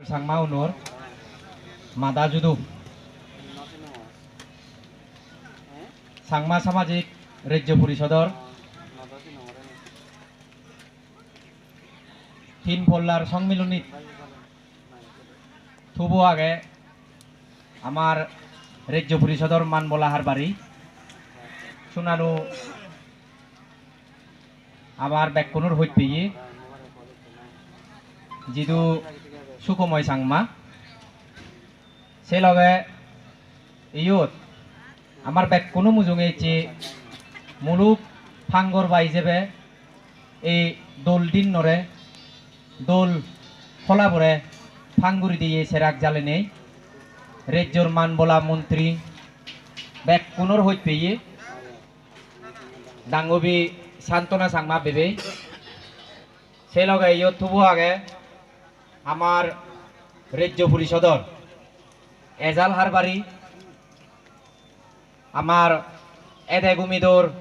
Sangma Unur Mada Judu Sangma Samajik Rejjo Purisodor Tin Pollar Songmilunit Tubu Age Amar Rejjo Purisodor Man Bola Harbari Sunanu Amar Bekkunur Hutpiyi Jidu Sukomoy Sangma Seloge Iyut Amar Bekkunu Mujunge Chi Muluk Pangor Baijebe E Dol Din Nore Dol Kolabore Panguri Diye Serak Jalene Rejjor Man Bola Montri Bekkunur Hutpiyi Dangobi Santona Sangma Bebe Seloge Iyut Tubu Age Amar Rejjo Purisodor Ezal Harbari Amar Ede Gumidor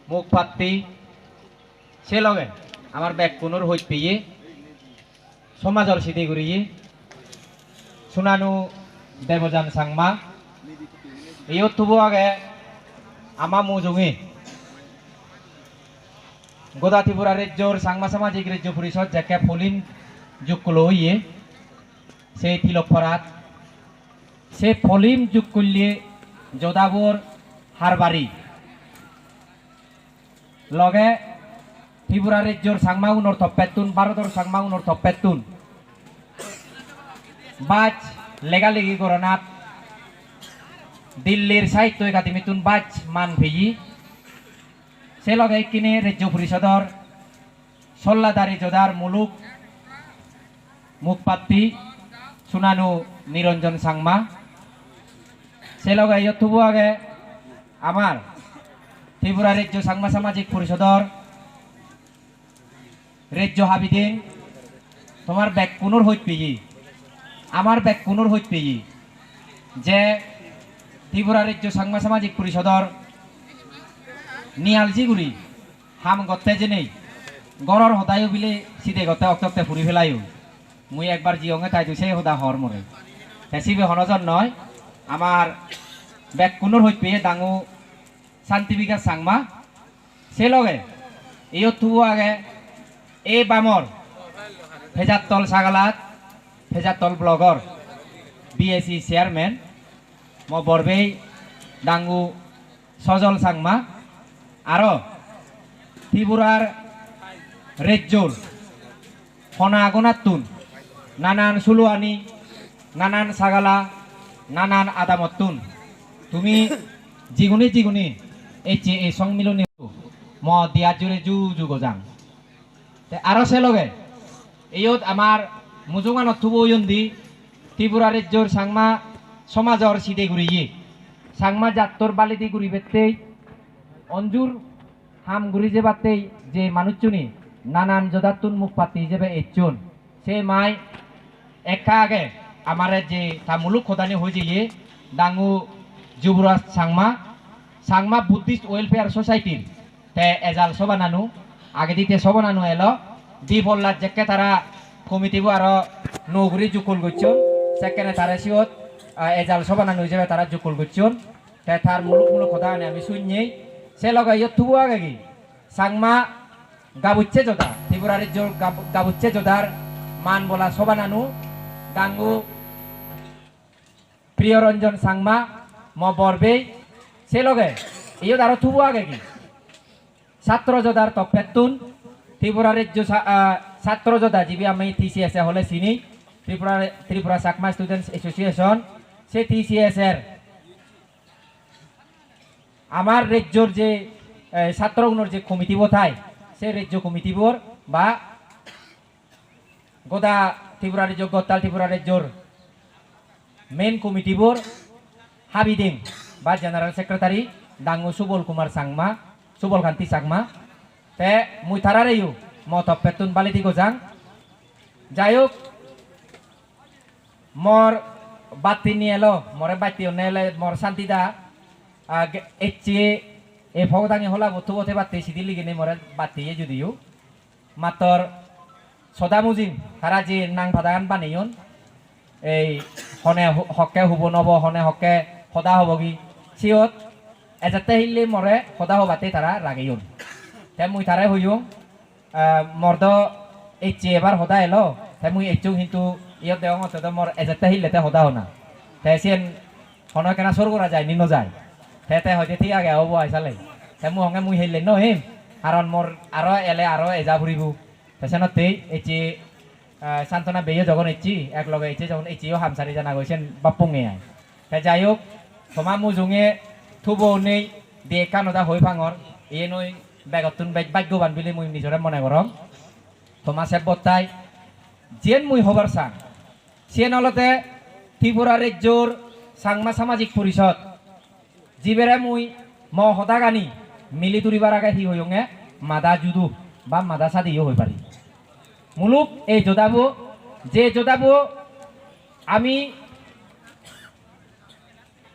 Mukpatti Seloge Amar Bekkunur Hutpiyi Somajor Sidiguriyi Sunanu Debojan Sangma Iyut Tubu Age Ama Mujungi Goda Tripura Rejjor Sangma Samajik Rejjo Purisod Jeke Polin Jukuloye Se Tilokparat Se Polim Jukulye Jodabur Harbari Loge Tripura Rejjor Sangma Unor Toppetun Barodor Sangma Unor Toppetun Bach Legaligi Goronat Dillir Saitto Ekatimitun Bach Man Piji Se loge Kine Rejjo Purisodor Solladari Jodar Muluk Mukpatti Sunanu Nironjon Sangma Seloge Iyut Tubu Age Amar Tripura Rejjo Sangma Samajik Purisodor Rejjo Habidin Tomar Bekkunur Hutpiyi Amar Bekkunur Hutpiyi Je Tripura Rejjo Sangma Samajik Purisodor Nialjiguri Ham Gotte Jenei Goror Hodayu Bile Side Gotte Oktokte Puri Felayu Mui ekbar Jionge Taitu Se Hoda Hor More Tesibe Honojon Noy Amar Bekkunur Hutpiyi Dangu Santibika Sangma Seloge Iyut Tubu Age E Bamor Fejatol Sagalat Fejatol Blogger BSC Chairman Mo Borbei Dangu Sojol Sangma Aro Tripurar Rejjor Hona Agonatun Nanan Suluani Nanan Sagala Nanan Adamotun Tumi Jiguni Eche E Songmiluni Mo Diajure Ju Gojang Te Aro Seloge Iyut Amar Mujunganot Tubu Yundi Tripura Rejjor Sangma Somajor Sideguriyi Sangma Jattor Balidi Guribette Onjur Ham Gurije Batte Je Manuchuni Nanan Jodatun Mukpatti Jebe Echun Se Mai Ekage Amare Je Tamuluk Khodani Hojiye Dangu Juburas Sangma Buddhist Welfare Society Te Ezal Sobananu Agedite Sobananu Elo Di Pollat Jekke Tara Komitibu Aro Noguri Jukul Guchun Sekene Tara Siot Ezal Sobananu Jebe Tara Jukul Guchun Te Tar Muluk Khodani Ami Sunye Seloge Iyut Tubu Age Sangma Gabuche Jodar Tripura Rejjor Gabuche Jodar Man Bola Sobananu Dangu Priyoranjon Sangma Mo Borbei Seloge Iyut Aro Tubu Age Satro Jodar Toppetun Tripura Rejjo Satro Jodar Jibi Ami TCS Hole Sini Tripura Sakma Students Association Se TCSR Amar Rejjor Je Satrogunor Je Komitibo Thai Se Rejjo Komitibor Ba Goda Tripura Rejjor Gottal Tripura Rejjor Main Komitibor Habiding Ba General Secretary Dangu Subol Kumar Sangma Subol Kanti Sangma Te Muitarareyu Mo Toppetun Balidi Gojang Jayuk Mor Batini Elo More Bati Onele Mor Santida Ecce E Fogotangi Hola Butu Bote Bati Sidili Gene More Bati Judiu Mator সদা মুজিম তারা যে নাং ভাদাগান বানিয়ন এই হনে হকে হুব নব হনে হকে সদা হব কি সিয়ত এজাতে হিলে মরে সদা হবাতে তারা রাগিয়ন তে মুই তারে হইও মর্দ এইচে এবার সদা এলো তে মুই এইচু কিন্তু ইয়ত দেওয়া মতো মর এজাতে হিলেতে সদা হনা তে সিয়েন হনে কেনা সর করা যায় নিনো যায় তে হয়তো ঠিক আগে হব আইসালে তে মুই হঙ্গে মুই হিলে নহিম কারণ মোর আরো এলে আরো এজা ফুরিব পেছনতেই এইচে সান্তনা বেয়ে যখন ইচ্ছি এক লগে ইচ্ছে যখন ইচ্ছিও হামসারি জানা গৈছেন বাপুঙে আয় তাই যাই হোক তোমা মুজুঙে থুবো নেই দিয়ে কানদা হই ভাঙর এ নই বেগতুন ভাগ্যবান বুলি মুই নিজরে মনে করম তোমা সেব বত্তাই যেন মুই হবার চাং সে নলতে ত্রিপুরা রাজ্যর সাংমা সামাজিক পরিষদ যিবেৰে মুই ম হতা গানি মিলি তুলিবার আগে হি হইঙে মাদা জুদু বা মাদা সাদিও হই পারি মুলুক এই যোদাবো যে যোদাবো আমি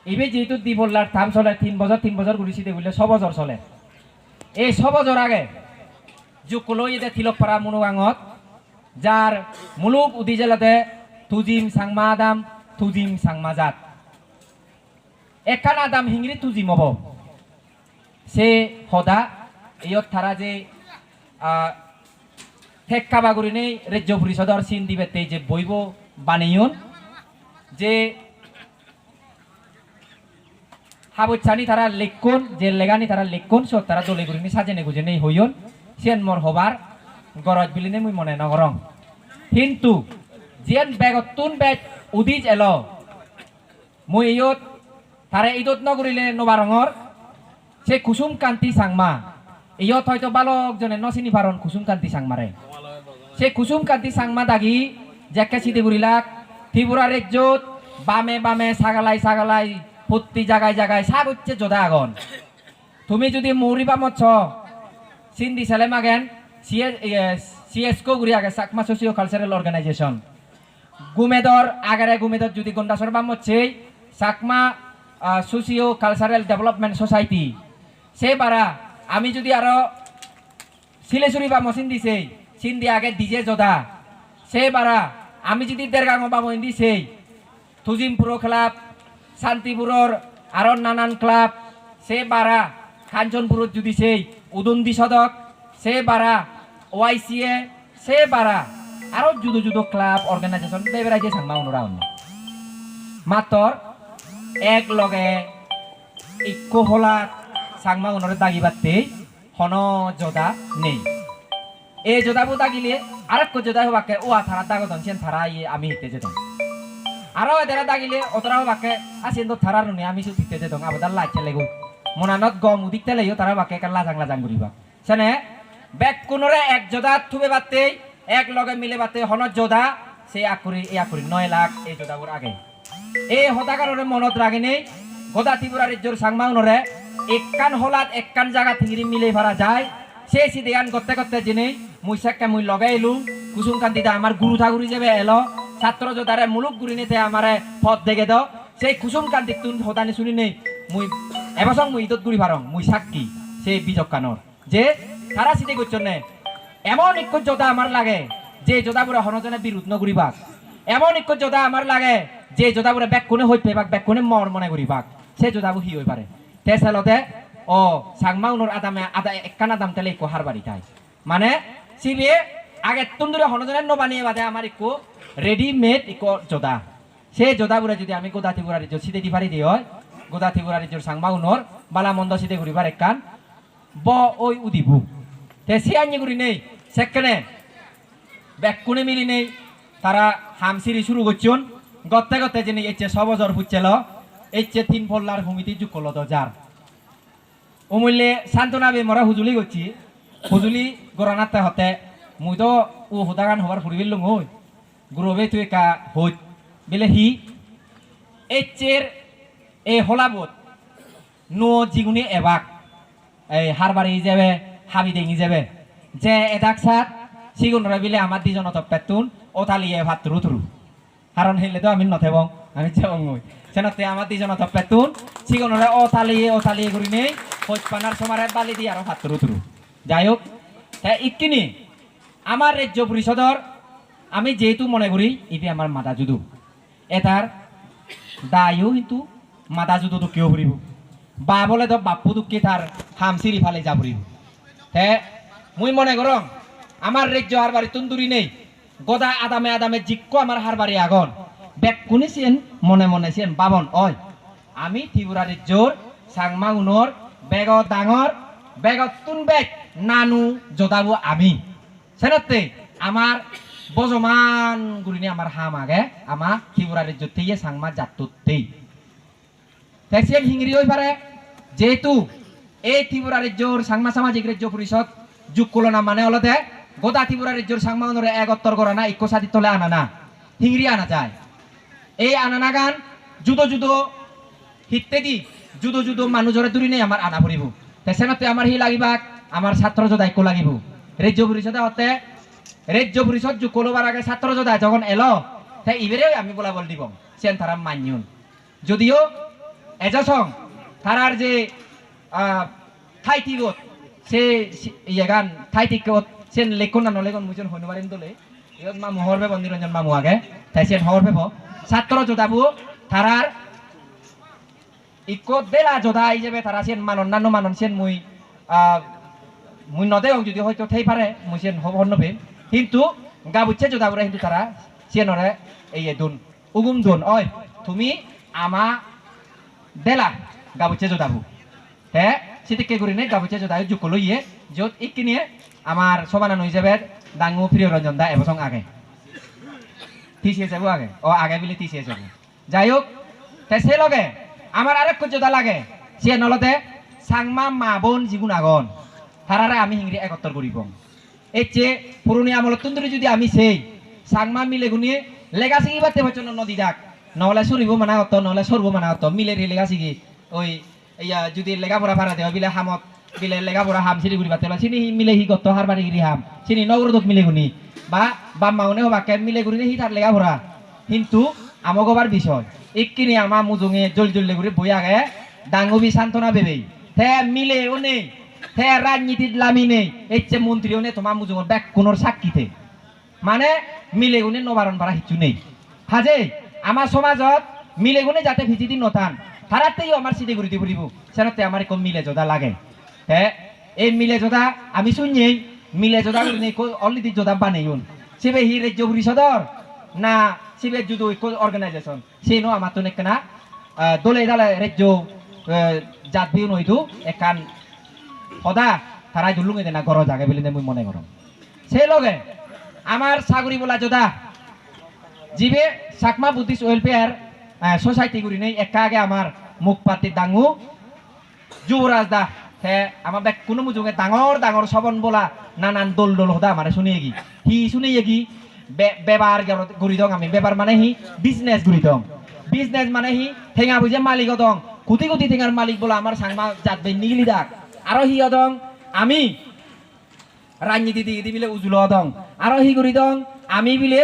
ইবে যেহেতু দি বললার থাম চলে 3 বছর ঘুরিছি দেখলে 6 বছর চলে এই 6 বছর আগে জুকলই এতে তিলকপাড়া মনুগাঙত যার মুলুক উদি জেলাতে তুজিম সাংমা আদাম তুজিম সাংমা জাত একান আদাম হিংরি তুজিম হব সে হদা ইয়ত থারা যে ঠেক্কা বাগুরি নেই রাজ্য পরিষদর চিন দিবেতে যে বইব বানিয়ন যে হাবুচ্ছানি তারা লেখুন যে লেগানি তারা লেখুন সব তারা দলে গুরিনি সাজেনে গুজেনে হইয়ন সেন মর হবার গরজ বিলিনে মুই মনে নগরং কিন্তু যেন বেগতুন বেগ উদিজ এলো মুই ইয়ত তারা ইদত নগরিলে নবারঙর সে কুসুম কান্তি সাংমা ইয়ত হয়তো বালক জনে নচিনি পারন কুসুম কান্তি সাংমারে সে কুসুম কান্তি সাংমা দাগি জেকে সিদি গুরিলাক ত্রিপুরা রাজ্যত বামে বামে সাগালাই প্রতি জায়গায় সাগ হচ্ছে যোদা আগন তুমি যদি মৌরিবা মৎস সিন্ধি সালে মাগেন সিএসকো গুরি আগে চাকমা সোশিও কালচারাল অর্গানাইজেশন গুমেদর আগারে গুমেদর যদি গন্ডাসর বাম হচ্ছে Chakma socio cultural development society সে বারা আমি যদি আরো সিলেচুরি বা মসিন দিছে সিন্ধি আগে ডিজে যোদা সে বারা আমি যদি দেড়গাঁও বা মহিন দিছে তুজিমপুর ক্লাব শান্তিপুরর আরো নানান ক্লাব সে বারা কাঞ্চনপুর যদি সেই উদন্দি সদক সে বারা ওয়াইসিএ সে বারা আরো জুদো ক্লাব অর্গানাইজেশন দেবেরাই যে সাংমা অনুরা অন্য মাত্র এক লগে ইকো হলা সাংমা অনুরে দাগিবাতে হন যোদা নেই এই যোদাবো দাগিলে আরেক যোদা হবাকে ও থারা দাগদন সেন থারা ইয়ে আমি হিতে যেতাম আরো এদের দাগিলে অতরাও বাকে আসেন তো থারার নুনি আমি সু দিতে যেতাম আবার লাইছে লেগো মনানত গম উদিকতে লাইও তারা বাকে কাল লাজাং করিবা সেনে ব্যাক কোনরে এক যোদা থুবে বাতে এক লগে মিলে বাতে হন যোদা সে আকুরি 9 লাখ এই যোদাবুর আগে এই হতাকাররে মনত রাগে নেই গোদা ত্রিপুরা রাজ্যর সাংমা উনরে এককান হলাত এককান জায়গা থিঙ্গি মিলে ভরা যায় সে সিদেগান করতে জেনে মুইসাককে মুই লগাই এলু কুসুম কান্তিতে আমার গুরু ঠাকুরি যাবে এলো ছাত্র যোদারে মুলুক গুরি নিতে আমারে পথ দেখে দাও সেই কুসুম কান্তি তুন হতানি শুনি নেই মুই এবছর মুই ইদত গুরি ভারং মুই সাক্ষী সেই বিজক কানর যে তারা সিদে করছেন নে এমন এক যোদা আমার লাগে যে যোদাপুরে হনজনে বিরুদ্ধ নগরিবাক এমন এক যোদা আমার লাগে যে যোদাপুরে ব্যাক কোনে হই পেবাক ব্যাক কোনে মর মনে করিবাক সে যোদাবু হি হই পারে তে সেলতে ও সাংমা উনর আদা একখানা দাম তেলে ইকো হার বাড়ি তাই মানে সিবিয়ে আগে তুন্দুরে হনজনের ন বানিয়ে বাদে আমার ইকো রেডিমেড ইকো যোদা সে যোদাপুরে যদি আমি গোদা ত্রিপুরা রাজ্য সিদে দি পারি দিই গোদা ত্রিপুরা রাজ্যর সাংমা উনর বালা মন্দ সিদে ঘুরিবার একখান ব ওই উদিবু তে সে আনি ঘুরি নেই সেকেন্ডে ব্যাক কোনে মিলি নেই তারা হামসিরি শুরু করছুন গতে জেনে এচ্ছে 6 বছর ফুটছিল এচ্ছে 3 ফল্লার ভূমিতে যুকল দজার অমূল্যে সান্তনাবে মরা হুজুলি করছি হুজুলি গরানাতে হতে মুই তো ও হুদাগান হবার ফুরিবিল লং হই গুরবে তুই কা হই বেলে হি এচ্চের এ হলাবত নো জিগুনি এবাক এই হারবারি যাবে হাবি দেঙি যাবে যে এদাক সাত সিগুনরা বিলে আমার দিজন অত পেতুন ওতালিয়ে ভাত রুতুরু কারণ হেলে তো আমি নথেবং আমি যাবং হই সেনাতে আমার দিজন অত পেতুন সিগুনরা ওতালিয়ে করি নেই হইপানার সমারে বালি দিয়ে আর ভাত রুতুরু যাই হোক ইকিনি আমার রাজ্য পরিষদর আমি যেহেতু মনে করি ইবি আমার মাথা যুদু এটার দায়ও কিন্তু মাথা যুদু তো কেউ ফুরিব বা বলে তো বাপু দুঃখে তার হামসিরি ফালে যা ফুরিব হ্যাঁ মুই মনে করম আমার রাজ্য হার বাড়ি তুন্দুরি নেই গদা আদামে আদামে জিক্ক আমার হার বাড়ি আগন বেক কুনিছেন মনে মনে ছেন বাবন ওই আমি ত্রিপুরা রাজ্যর সাংমা উনর বেগ ডাঙর বেগত তুন বেগ নানু জদাবো আমি সেনাতে আমার বজমান গুরিনি আমার হাম আগে আমার ত্রিপুরা রাজ্য থেকে সাংমা জাততেই ট্যাক্সিয়ান হিংরি হই পারে যেহেতু এই ত্রিপুরা রাজ্যর সাংমা সামাজিক রাজ্য পরিষদ যুগ করলো না মানে হলতে গোটা ত্রিপুরা রাজ্যর সাংমা উনরে একত্তর করা না ইক্য সাথী তলে আনা না হিংরি আনা যায় এই আনানা গান যুদো যুদো হিতে দি যুদো যুদো মানুষরে দূরি নেই আমার আনা পড়িব সেনাতে আমার হি লাগিবাক আমার ছাত্র দায়িত্ব লাগিব রাজ্য পরিষদে হতে রাজ্য পরিষদ যুগ করবার আগে ছাত্র যোদায় যখন এলো তাই ইবেরে আমি বলা বল দিব সেন তারা মান্যুন যদিও এজসং তারার যে ঠাইটিগত সে গান ঠাইটিগত সেন লেখন না নলেখন মুজন হনুমারিন দলে ইয়ত মা মোহর বেব নিরঞ্জন মামু আগে তাই সেন হর বেব ছাত্র যোদাবু তারার ইকো দেলা যোধা হিসেবে তারা সেন মান অন্যান্য মানন সেন মুই নদে যদি হয়তো থাই পারে মুই সেন হন্নবে কিন্তু গাবুচ্ছে যোদাবুরা কিন্তু তারা সেনরে এই দুন উগুম দুন ওই তুমি আমা দেলা গাবুচ্ছে যোদাবু হ্যাঁ সেদিকে করি নেই গাবুচ্ছে যোদাবু যুগ লইয়ে যত ইকিনিয়ে আমার সমানান হিসেবে ডাঙ্গু প্রিয় রঞ্জন দা এবছর আগে তিসিয়ে যাবো আগে ও আগে বিলে তিসিয়ে যাবো যাই হোক তাই সে লগে আমার আরেক যোদা লাগে সে নলতে সাংমা মা বোন জিগুন আগন তারারে আমি হিংরি একত্তর করিব এই চেয়ে পুরনি আমল তুন্দুরি যদি আমি সেই সাংমা মিলে গুনিয়ে লেগা শিখি বাড়তে হচ্ছে নদী ডাক নহলে সরিব মানা হতো নহলে সরব মানা হতো মিলে লেগা শিখি ওই ইয়া যদি লেখাপড়া ভাড়া দেওয়া বিলে হামত বিলে লেখাপড়া হাম সিঁড়ি ঘুরি বাড়তে চিনি মিলে হি গত হার বাড়ি গিরি হাম চিনি নগরদক মিলে গুনি বা মাউনে হবা কেন মিলে গুনি হি তার লেখাপড়া কিন্তু আমগবার বিষয় ইকিনি আমা মুজুঙে জল জল লেগুরি বই আগে ডাঙ্গবি সান্ত্বনা বেবেই থে মিলে ও নেই থে রাজনীতির লামি নেই এই যে মন্ত্রীও নেই তোমার মুজুঙর ব্যাক কোনোর সাক্ষীতে মানে মিলে গুনে নবারণ ভাড়া কিছু নেই হাজে আমার সমাজত মিলে গুনে যাতে ভিজিদি নতান তারাতেই আমার সিধে ঘুরিতে ফুরিব সেনাতে আমার কম মিলে যোদা লাগে হ্যাঁ এই মিলে যোদা আমি শুনিয়েই মিলে যোদা অলরেডি যোদা বানাইন সিবে হি রাজ্য পরিষদর না সিবে যুদ্ধ অর্গানাইজেশন সেই নো আমার তো নেকনা দলে দালে রাজ্য জাত বিউ নইতু একান সদা তারাই দুলুঙে দেনা গড় জাগে বলে মই মনে করম সেই লগে আমার সাগরি বলা যোদা জিবে সাকমা বুদ্ধিস্ট ওয়েলফেয়ার সোসাইটি গুরি নেই একা আগে আমার মুখ পাতি ডাঙু যুবরাজ দা হ্যাঁ আমার ব্যাগ কোনো মুজুঙে ডাঙর ডাঙর সবন বলা নানান দোল দোল হদা মানে শুনিয়ে গি হি শুনিয়ে গি বেবার গুড়ি দং আমি বেবার মানে হি বিজনেস গুড়ি দং বিজনেস মানে হি ঠেঙা বুঝে মালিক দং কোটি কোটি ঠেঙার মালিক বলা আমার সাংমা জাতবে নিগলি দাগ আরো হি দং আমি রাজনীতি দিদি বিলে উজুল দং আরো হি গুড়ি দং আমি বিলে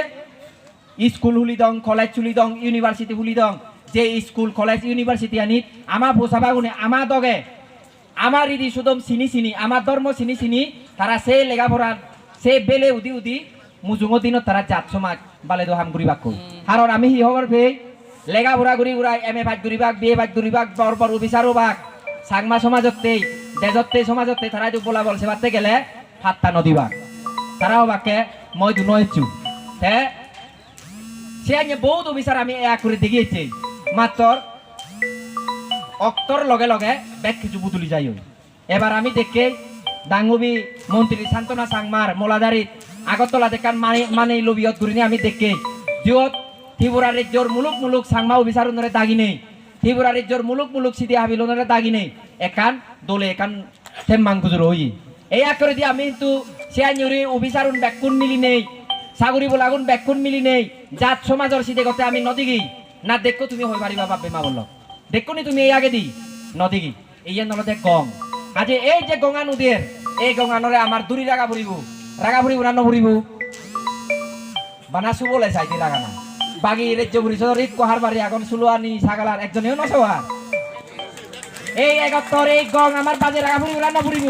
স্কুল হুলি দং কলেজ চুলি দং ইউনিভার্সিটি হুলি দং যে স্কুল কলেজ ইউনিভার্সিটি আনি আমার পোষাবা গুনে আমার দগে আমার ইদি সুদম চিনি চিনি আমার ধর্ম চিনি চিনি তারা সে লেখাপড়া সে বেলে উদি উদি মুজুঙৰ দিনত তারা জাত সমাজ বালে দহাম ঘুরিবাক কারণ আমি হি হবার ভে লেখাপড়া ঘুরি ঘুরাই এম এ ভাগ ঘুরিবাক বিয়ে ভাগ ঘুরিবাক বর বর বিচারো বাক সাংমা সমাজতেই দেজতে সমাজতে তারা যদি বলা বল সেবাতে গেলে হাতটা নদীবাক তারাও বাকে মই দু নয়চু তে সে আগে বহুত বিচার আমি এক করে দেখিয়েছি মাত্র অক্তর লগে লগে ব্যাগ কিছু বুতুলি যাই এবার আমি দেখে ডাঙ্গুবি মন্ত্রী সান্তনা সাংমার মোলাদারি আগরতলা দেখান মানে লবিয়ত ঘুরিনি আমি দেখে যত ত্রিপুরা রাজ্যর মুলুক মুলুক সাংমা অভিচার উন্নরে দাগি নেই ত্রিপুরা রাজ্যর মুলুক মুলুক সিদ্ধি হাবিল উন্নরে দাগি নেই একান দোলে একান থেম্মাং গুজুর হই এই এক করে দিয়ে আমি কিন্তু সিয়াঞ্জুরি অভিচার ব্যাকুন মিলি নেই সাগরি বলাগুন ব্যাকুন মিলি নেই জাত সমাজের সিদ্ধে করতে আমি নদী গি না দেখো তুমি হয়ে পারিবা বাপে মা বলল দেখো নি তুমি এই আগে দি নদী গি এই নলতে গং আজ এই যে গঙ্গা নদীর এই গঙ্গা নরে আমার দূরি রাগা ফুরিব না নভরিব বানাসু বলে চাইতে লাগা না বাগি রাজ্য পরিষদের রিক কহার বাড়ি এখন সুলোয়ানি সাগালার একজনেও নসওয়ার এই একত্তর এই গং আমার বাজে রাগা ফুরিব না নভরিব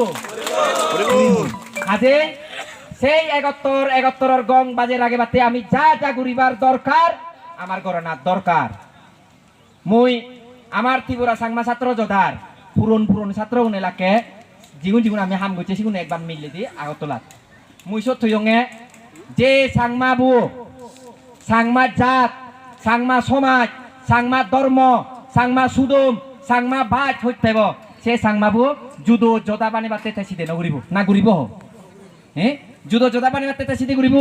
আজে সেই 71 গং বাজে আগে বাতে আমি যা যা ঘুরিবার দরকার আমার গণনার দরকার মুই আমার ত্রিপুরা সাংমা ছাত্র যোদ্ধার পুরন ছাত্র উনেলাকে জিগুন আমি হাম গেছে সিগুন একবার মিলে দি আগতলাত মুই সত্যয়ঙে যে সাংমা বু সাংমা জাত সাংমা সমাজ সাংমা ধর্ম সাংমা সুদম সাংমা বাজ হইতেব সে সাংমাবু জুদো যোদা বানি বাতে সিদে নগরিব না ঘুরিব হ্যাঁ জুদো যোদা বানি বাতে সিদে ঘুরিব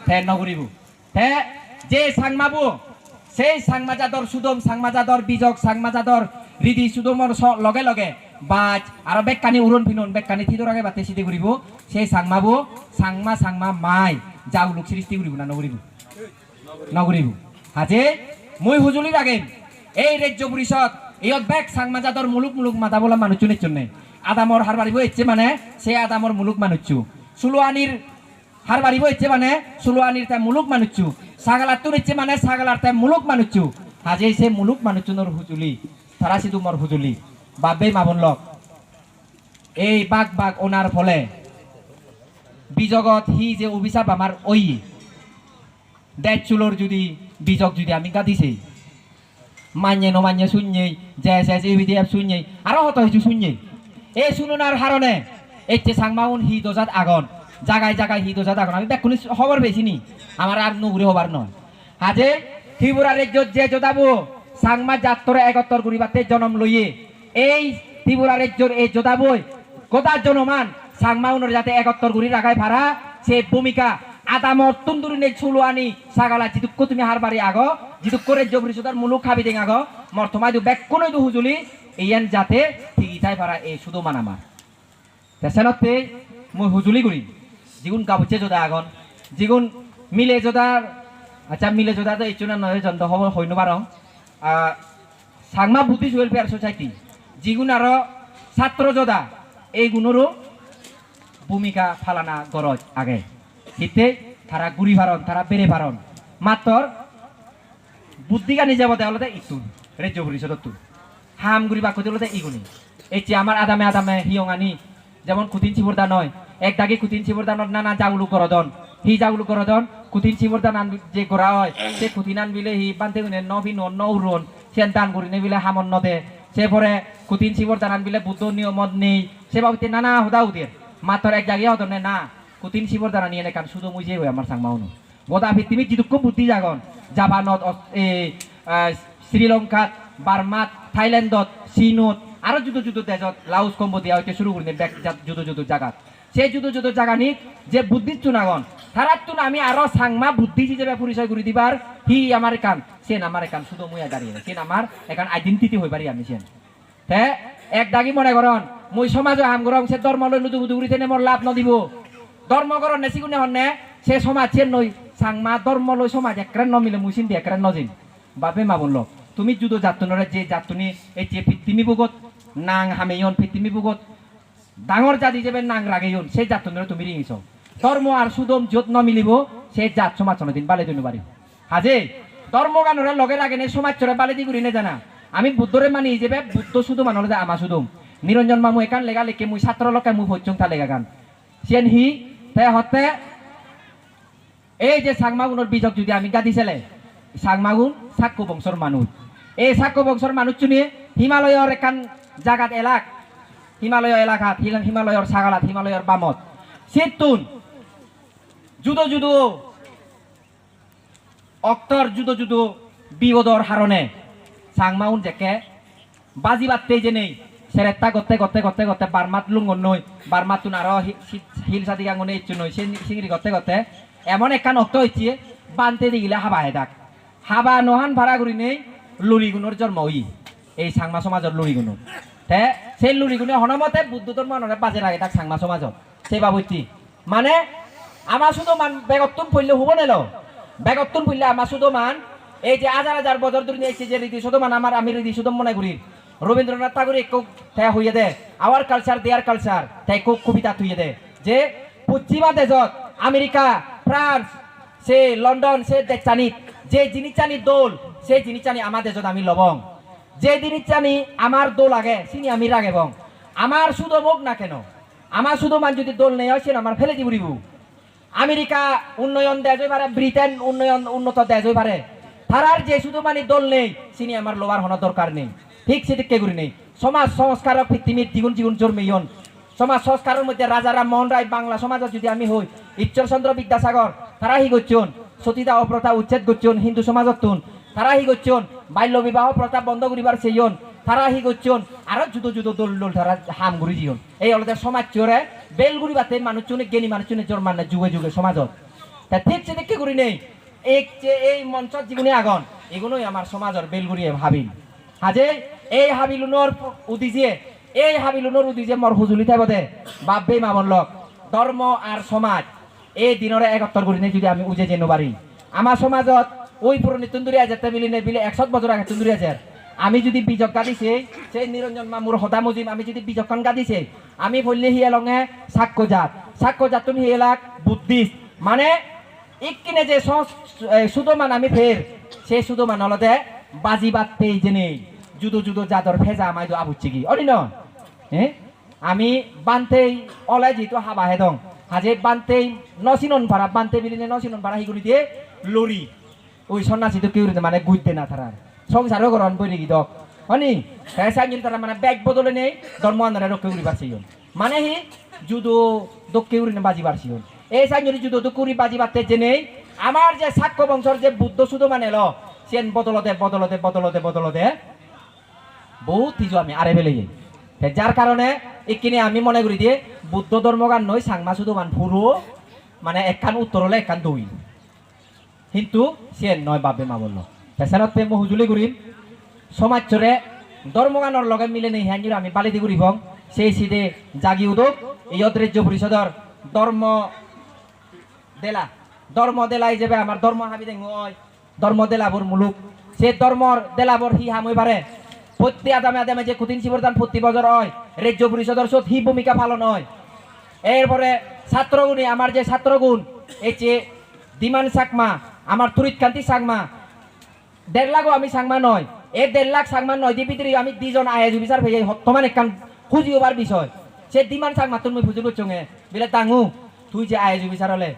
হ্যাঁ নগরিব হ্যাঁ যে সাংমাবু সেই সাংমাজাদর সুদম সাংমাজাদর বিজক সাংমাজাদর হৃদি সুদমর লগে লগে বাজ আর বেকানি উড়ন ফিনন বেকানি থিদর আগে বাতে সিদে ঘুরিব সেই সাংমাবু সাংমা মাই জাউলুক সৃষ্টি ঘুরিব না নগরিব হাজে মই হুজুলির আগে এই রাজ্য পরিষদ এই ব্যাগ সাংমাজাদর মুলুক মাথা বলা মানুষজনের জন্য আদামর হার বাড়িব ইচ্ছে মানে সে আদামর মুলুক মানুষ সুলুয়ানির হার বাড়িব ইচ্ছে মানে সুলুয়ানির তাই মুলুক মানুষ সাগালার তুর ইচ্ছে মানে সাগালার তাই মুলুক মানুষ হাজে সে মুলুক মানুষজনের হুজুলি তারা শুধু মর হুজুলি বাবে মাবন লক এই বাঘ ওনার ফলে বিজগত হি যে অভিশাপ আমার ওই দেড় চুলোর যদি বিজক যদি আমি গাদিছি মান্য নমান্য শুনছেই যে শুনছেই আরো হত হয়েছে শুনছেই এই শুনুনার হারণে এই যে সাংমাউন হি দোজাত আগন জাগায় হি দোজাত আগন আমি দেখুন খবর পেয়েছি নি আমার আর নগুরি হবার নয় হাজে ত্রিপুরা রাজ্যত যে যোদাবো সাংমা জাতরে 71 গুড়িবাতে জন্ম লইয়ে এই ত্রিপুরা রাজ্যর এই যোদাবই গোদার জনমান সাংমাউনের যাতে 71 গুড়ি রাখায় ভাড়া সে ভূমিকা আদামর তুন্দুরিনে ছুলুয়ানি সাগালা জিদুক্কো তুমি হার বাড়ি আগো জিদুক করে জবরিসুদার মুলুক খাবি দেং আগো মর্তমাই দু ব্যাক কোন দু হুজুলি এইয়ান যাতে ঠিক ইতাই পারা এই শুধু মানামার তেসেনতে মই হুজুলি গুড়ি জিগুন গাবুচে যোদা আগন জিগুন মিলে যোদার আচ্ছা মিলে যোদা তো ইচুনা নয় জন্দ হব হইনো পারং সাংমা বুদ্ধিস্ট ওয়েলফেয়ার সোসাইটি জিগুন আর ছাত্র যোদা এই গুণরও ভূমিকা ফালানা গরজ আগে হিতে তারা গুড়ি ভারণ তারা বেড়ে ভারণ মাত্র বুদ্ধিকা নিজে বদে হলে ইতুন রাজ্য পরিষদ তুন হাম গুড়ি বাক্য দিলে ইগুনি এই যে আমার আদামে হিয়ঙানি যেমন কুতিন চিবরদা নয় এক দাগে কুতিন চিবরদা না জাগুলু করদন হি জাগুলু করদন কুতিন চিবরদা নান যে গোড়া হয় সে কুতিন আন বিলে হি বান্ধে গুনে নভিন নৌরন সে দান করি নে বিলে হামন নদে সে পরে কুতিন চিবরদা নান বিলে বুদ্ধ নিয়মত নেই সে বাবুতে নানা হুদা উদের মাত্র এক জায়গায় হতো না কুতিন শিবর দ্বারা নিয়ে নেকান শুধু মুই যে আমার সাংমাউনো গোদা ভিত্তিমি যিদুক্ষ বুদ্ধি জাগন জাপানত শ্রীলঙ্কাত বার্মাত থাইল্যান্ডত চীনত আরো যুদ্ধ দেশত লাউস কম্বোডিয়া হইতে শুরু করি যুদ্ধ জাগাত সেই যুদ্ধ জাগানি যে বুদ্ধির চুনাগন তারার তুন আমি আরো সাংমা বুদ্ধি হিসেবে পরিচয় করে দিবার হি আমার কান সেন আমার কান শুধু মুই দাঁড়িয়ে সেন আমার এখান আইডেন্টিটি হয়ে পারি আমি সেন তে এক দাগি মনে করন মুই সমাজে হাম গরম সে ধর্ম লই লুদু বুদু করিতে মোর লাভ নদিব ধর্মকরণ নেছিগুনে হন্নে সে সমাজ চেন নই সাংমা ধর্ম লই সমাজ একরান নমিলে মুসিন দি একরান নজিন বাপে মা বলল তুমি যুদ জাতনরে যে জাতনি এই যে পৃথিবী বুগত নাং হামেয়ন পৃথিবী বুগত ডাঙর জাতি যাবে নাং রাগেয়ন সেই জাতনরে তুমি রিঙিছ ধর্ম আর সুদম যত নমিলিব সেই জাত সমাজ দিন বালে দিন পারি হাজে ধর্মগানরে লগে লাগে নে সমাজ চরে বালে দি করি নে জানা আমি বুদ্ধরে মানি যাবে বুদ্ধ শুধু মানলে আমা শুধুম নিরঞ্জন মামু একান লেগা লেখে মুই ছাত্র লোকে মুই ভৈচং থা লেগা গান সেন হি তে হতে এই যে সাংমাগুনের বিজক যদি আমি গাদি ছেলে সাংমাগুন সাক্কু বংশর মানুষ এই সাক্কু বংশর মানুষ চুনি হিমালয়ের একান জাগাত হিমালয় এলাকাত হিমালয়ের সাগালাত হিমালয়ের বামত সেতুন যুদো অক্তর যুদো বিপদর হারণে সাংমাউন জেকে বাজি বাদতে যে নেই সেরেত্তা গতে বারমাত লুঙ্গন নই বারমাত তুন আরো হিল সাদি গাঙ্গনে ইচ্ছু নই সিংড়ি গতে এমন একখান অক্ত হচ্ছে বানতে দিলে হাবা হেদাক হাবা নহান ভাড়া করি নেই লুরিগুণর জন্ম হই এই সাংমা সমাজের লুরিগুণ তে সেই লুরিগুণে হনমতে বুদ্ধ ধর্ম বাজে লাগে তাক সাংমা সমাজত সেই বাবুতি মানে আমার শুধু মান বেগতুন পড়লে হব নেল বেগতুন পড়লে আমার শুধু মান এই যে হাজার বছর ধরে নিয়েছে যে রীতি শুধু মান আমি রীতি শুধু মনে করি রবীন্দ্রনাথ ঠাকুর এক হইয়ে দে আওয়ার কালচার দেয়ার কালচার তাই কবিতা থুইয়ে দে যে পশ্চিমা দেশত আমেরিকা ফ্রান্স সে লন্ডন সে দেশ চানি যে জিনিস চানি দোল সেই জিনিস চানি আমার দেশত আমি লবং যে জিনিস চানি আমার দোল আগে চিনি আমি রাগে বং আমার শুধু মুখ না কেন আমার শুধু মান যদি দোল নেই হয় সে আমার ফেলে দিব আমেরিকা উন্নয়ন দেশ হয়ে পারে, ব্রিটেন উন্নত দেশ হয়ে পারে, তারার যে শুধু মানে দল নেই চিনি আমার লোয়ার হওয়ার দরকার নেই, ঠিক সেদিকে করি নেই। সমাজ সংস্কারক পৃথিবীর দ্বিগুণ দ্বিগুণ জন্মিয়ন সমাজ সংস্কারের মধ্যে রাজা রামমোহন রায় বাংলা সমাজত যদি আমি হই, ঈশ্বরচন্দ্র বিদ্যাসাগর তারা হি করছেন, সতীদাহ প্রথা উচ্ছেদ করছেন হিন্দু সমাজত তুন, তারা হি করছেন বাল্য বিবাহ প্রথা বন্ধ করিবার সেইজন, তারা হি করছেন আরো জুদো জুদো দোল দোল তারা হাম ঘুরি দিয়ন। এই হলো সমাজ চোরে বেলগুড়ি বাতে মানুষজনে জ্ঞানী মানুষজনে জোর মানে যুগে যুগে সমাজত তা ঠিক সেদিকে করি নেই। এই মঞ্চত যিগুনি আগন এগুলোই আমার সমাজের বেলগুড়িয়ে ভাবিল হাজে এই হাবিলুনোর উদিজিয়ে এই হাবিলুনোর উদিজিয়ে মর হুজুলি থাকবে বাপবে মামন লক ধর্ম আর সমাজ এই দিনরে একত্তর করি নেই যদি আমি উজে যেন পারি। আমার সমাজত ওই পুরনি তুন্দুরি আজারটা মিলিনে বিলে 100 বছর আগে তুন্দুরি আজার আমি যদি বিজক গাদিছে সেই নিরঞ্জন মামুর হদা মুজিম আমি যদি বিজকন গাদিছে আমি বললে হিয়া লঙে সাক্ষ্যজাত তুমি হিয়েলাক বুদ্ধিস্ট মানে ইকিনে যে সুদমান আমি ফের সেই সুদমান হলতে বাজি বাততেই জেনে জুদো জুদো জাদর ফেজা আমায় তো আবুচ্ছি কি অনি ন হ্যাঁ আমি বানতেই অলাই যেহেতু হাবা হেদং হাজে বানতেই নসিনন ভাড়া বানতে বিলিনে নসিনন ভাড়া হিগুলি দিয়ে লড়ি ওই সন্ন্যাসী তো কেউ মানে গুইতে না তারা সংসারও গরম বই রেখি দক হনি সাইন তারা মানে ব্যাগ বদলে নেই ধর্ম আন্দারে রক্ষে উড়ি পারছি মানে হি জুদো দক্ষে উড়ি বাজি পারছি এই সাইনজনি জুদো দুকুরি বাজি বাতে যে নেই আমার যে সাক্ষ্য বংশর যে বুদ্ধ শুধু মানে ল সেন বদলতে বহুত কিছু আমি আরে ফেলে যাই যার কারণে এখানে আমি মনে করি দিয়ে বুদ্ধ ধর্মগান নয় সাংমা শুধু মান পুরো মানে একখান উত্তর হলে একখান দুই কিন্তু সেন নয় বাবে মা বললো পেছানত প্রেম হুজুলি করিম সমাজ চরে ধর্মগানের লগে মিলে নেই হ্যাঁ আমি বালিদি করিব সেই সিদে জাগি উদক এই রাজ্য পরিষদর ধর্ম দেলাই যাবে আমার ধর্ম হাবি দেখ ধর্ম দেলাবর মুলুক সে ধর্মর দেলাবর হি হামই পারে প্রতি আদামে যে কুতিন শিবরদান প্রতি বছর হয় রাজ্য পরিষদর সত হি ভূমিকা পালন হয়। এরপরে ছাত্রগুণী আমার যে ছাত্রগুণ এই যে দিমান সাকমা আমার তুরিতকান্তি সাকমা 1.5 লাখ আমি সাংমা নয় এই 1.5 লাখ সাংমা নয় দি ভিতরে আমি 2 জন আইএস অফিসার ভেজে হত্তমান একখান খুঁজি হবার বিষয় সে দিমান সাংমা তুমি বুঝে বুঝছঙে বিলে তাঙু তুই যে আইএস অফিসার হলে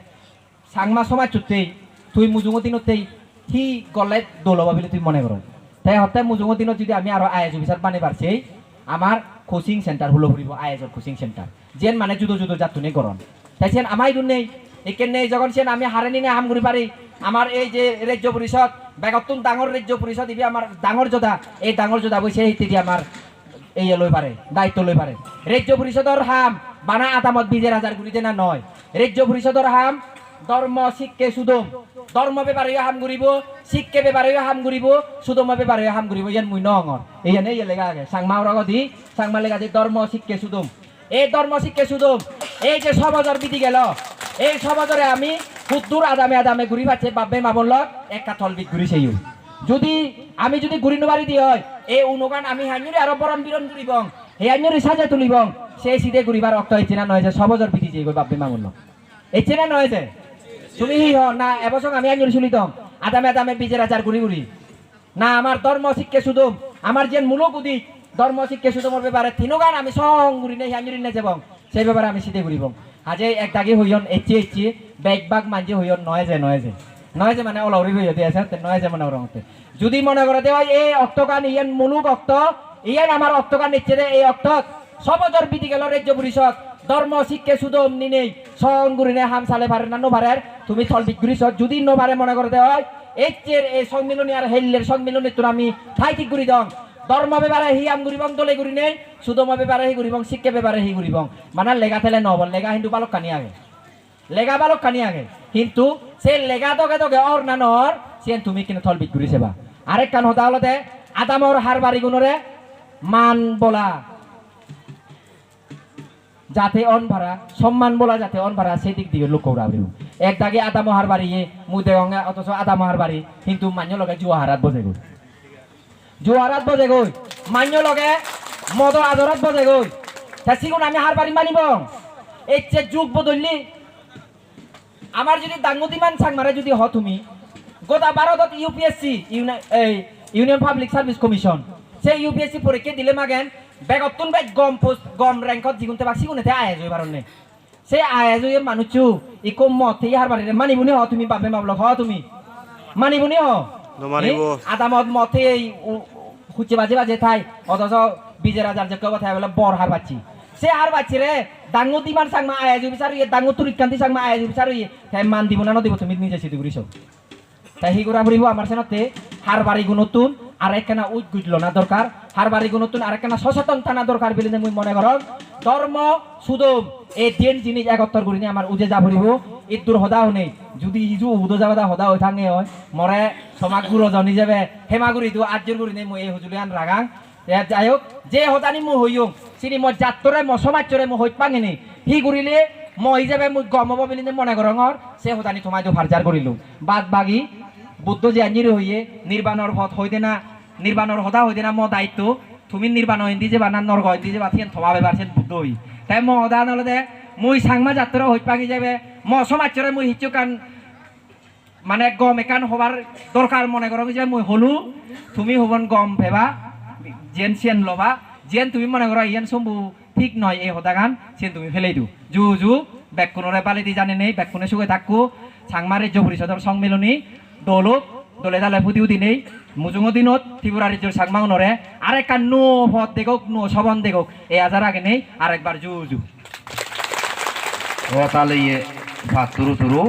সাংমা সমাজ চুতেই তুই মুজুমতি নতেই কি গলে দোলবা বলে তুই মনে করো তাই হত্যায় মুজুমতি নত যদি আমি আরো আইএস অফিসার বানে পারছি আমার কোচিং সেন্টার হলো ফুরিব আইএস কোচিং সেন্টার যেন মানে জুদো জুদো জাতুনে গরম তাই সেন আমাই দুন নেই এখানে নেই যখন সেন আমি হারেনি না হাম ঘুরি পারি আমার এই যে রাজ্য পরিষদ বেগতুন ডাঙর রাজ্য পরিষদ ইবি আমার ডাঙর যোদ্ধা এই ডাঙর যোদ্ধা বসে এই আমার এই লই পারে দায়িত্ব লই পারে রাজ্য পরিষদর হাম বানা আতামত 20,000 গুলিতে না নয় রাজ্য পরিষদর হাম ধর্ম শিক্ষে সুদম ধর্ম ব্যাপারে হাম ঘুরিব শিক্ষে ব্যাপারে হাম ঘুরিব সুদম ব্যাপারে হাম ঘুরিব ইয়ান মুই নঙর এইখানে এই লেগা আগে সাংমা রগদি সাংমা লেগা যে ধর্ম শিক্ষে সুদম এই ধর্ম শিক্ষে সুদম এই যে সমাজের বিধি গেল এই সমাজরে আমি কুদ্দুর আদামে ঘুরি পাচ্ছে বাপে মামন লগ একটা থলবিদ ঘুরি সেই যদি আমি যদি ঘুরি নবারি দি হয় এই অনুগান আমি হাইনুরি আরো বরণ বিরণ ঘুরিবং এই হাইনুরি সাজা তুলিবং সেই সিধে ঘুরিবার রক্ত এই চেনা নয় যে সমাজের বিধি যে বাপে মামন লগ এই চেনা নয় যে তুমি হি না এবছর আমি হাইনুরি শুনিতম আদামে বিজের আচার ঘুরি না আমার ধর্ম শিক্ষে সুদম আমার যে মূলক উদিক ধর্ম শিক্ষে সুদমের ব্যাপারে তিনগান আমি সং ঘুরি নেই হাইনুরি না যাবং সেই ব্যাপারে আমি সিধে ঘুরিবং আজে এক দাগে হইয়ন এচি বেগ মানজি হইয়ন নয় যে মানে অলৌরি হইয়া দিয়ে আছে নয় যে মানে ওরতে যদি মনে করে দেওয়া এই অক্তকান ইয়ান মুলুক অক্ত ইয়ান আমার অক্তকান নিচ্ছে দে এই অক্ত সবজর বিধি গেল রাজ্য পরিষদ ধর্ম শিক্ষে সুদম নিনেই সংগুরিনে হাম সালে পারে না নোভারের তুমি থল বিগুরিছ যদি নোভারে মনে করে দেওয়া এচের এই সম্মিলনী আর হেল্লের সম্মিলনী তোর আমি ঠাই ঠিক ঘুরি দং ধর্ম ব্যাপারে হি আম ঘুরিবং দলে ঘুরি নেই সুদম ব্যাপারে হি ঘুরিবং শিক্ষা ব্যাপারে হি ঘুরিবং মানে লেগা থেলে নবল লেগা হিন্দু বালক কানি আগে কিন্তু সে লেগা দগে অর না নর সে তুমি কিনে থল বিক ঘুরি সেবা আরেক কান হতা হলতে আদামর হার বাড়ি গুণরে মান বলা যাতে অন ভাড়া সম্মান বলা যাতে অন ভাড়া সেই দিক দিয়ে লক্ষ্য রাখব এক দাগে আদাম হার বাড়ি মুদে গঙ্গা অথচ আদাম হার বাড়ি কিন্তু মান্য লগে জুয়াহারাত বজে গই মান্য লগে মদ আদরত বজে গই তা সিগুন আমি হার বাড়ি মানিব এই যে যুগ বদললি আমার যদি দাঙ্গুদিমান সাংমারে যদি হ তুমি গোটা ভারতত UPSC union public service commission সেই ইউপিএসসি পরীক্ষা দিলে মাগেন বেগতুন বেগ গম র্যাঙ্কত যিগুনতে বা সিগুনেতে আয় যাই পারনে সে আয়া জয়ে মানুষু ইকো মতে হার বাড়ি মানিবুনি হ তুমি বাপে মাবলক হ তুমি মানিবুনি হ আদামত মতে হুচে বাজে বাজে থাই অথচ বিজয় রাজার যে কথা বলে বর হার বাচ্চি সে হার বাচ্চি রে ডাঙ্গু দিমান সাংমা আয়া জু বিচার ইয়ে ডাঙ্গু তুরিকান্তি সাংমা আয়া জু বিচার ইয়ে তাই মান দিব না দিব তুমি নিজে সিদ্ধ করিস তাই হি গুড়া ফুরিব আমার সেনতে হার বাড়ি গুণতুন আর একখানা উইট গুজল না দরকার হার বাড়ি গুণতুন আর একখানা সচেতন থানা দরকার বলে মুই মনে করম ধর্ম সুদম এই তিন জিনিস একত্তর করিনি আমার উজে যা ফুরিব ইদুর হদাও নেই যদি ইজু উদো যাবা হদা হয়ে থাকে হয় মরে সমাজ গুরু জনি যাবে হেমাগুড়ি দু আজর গুড়ি নেই মই এই হুজুলিয়ান রাগাং যাই হোক যে হদানি মু হইয়ং চিনি মই জাতরে ম সমাজরে মু হইত পাঙিনি হি গুড়িলে মই যাবে মুই গমব বলি মনে করঙর সে হদানি তোমায় তো ভারজার করিলু বাদ বাগি বুদ্ধ যে আঞ্জির হইয়ে নির্বাণর পথ হইতে না নির্বাণর হদা হইতে না ম দায়িত্ব তুমি নির্বাণ হইন্দি যে বানান নরগ হইন্দি যে বাথিয়েন থমাবে বারছেন বুদ্ধ হই তাই ম হদা নলে মুই সাংমা যাত্রা হইত পাগি যাবে ম সমাজরে মুই হিচুকান মানে গম একান হবার দরকার মনে করো যে মুই হলু তুমি হবন গম ভেবা জেন সিয়েন লবা জেন তুমি মনে করো ইয়ান সম্ভু ঠিক নয় এই হদা গান সেন তুমি ফেলেই দু জু জু ব্যাকুণরে পালি দি জানে নেই ব্যাকুণে সুখে থাকু সাংমারে পরিষদর সংমিলনী দলক দলে দালে ফুটিও দিনেই মুজুঙ দিনত ত্রিপুরা রাজ্যের সাংমাং নরে আরেকটা নো পথ দেখক নো সবন দেখক এই আজার আগে নেই আরেকবার জু জু তাহলে ইয়ে তুরু তুরু